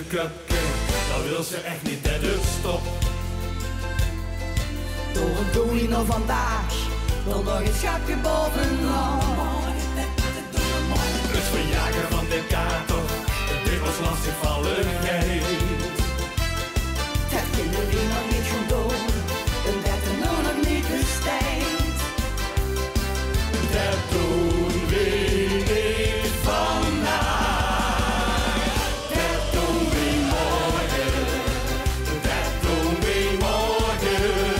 cupcake, dat wil ze echt niet, hè, dus stop. Door een domino vandaag, wil nog een schapje bovenaan. Het verjagen van de kater, dit was lastig vallen geit. Dat kunnen we nog niet gaan doen, en dat er nu nog niet besteed. Dat doen we niet vandaag, dat doen we morgen, dat doen we morgen.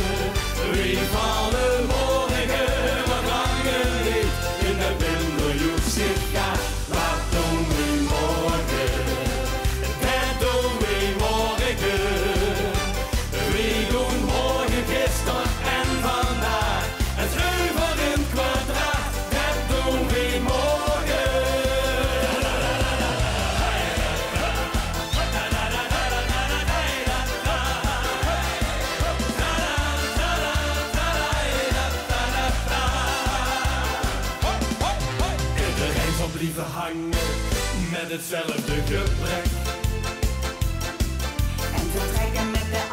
We vallen morgen wat langer niet in de winterjoek zit gaat. Wat doen we morgen, dat doen we morgen. We doen morgen, gisteren en vandaag. Het over in kwadraat, dat doen we morgen. Iedereen zal blijven hangen met hetzelfde gebrek. En vertrekken met de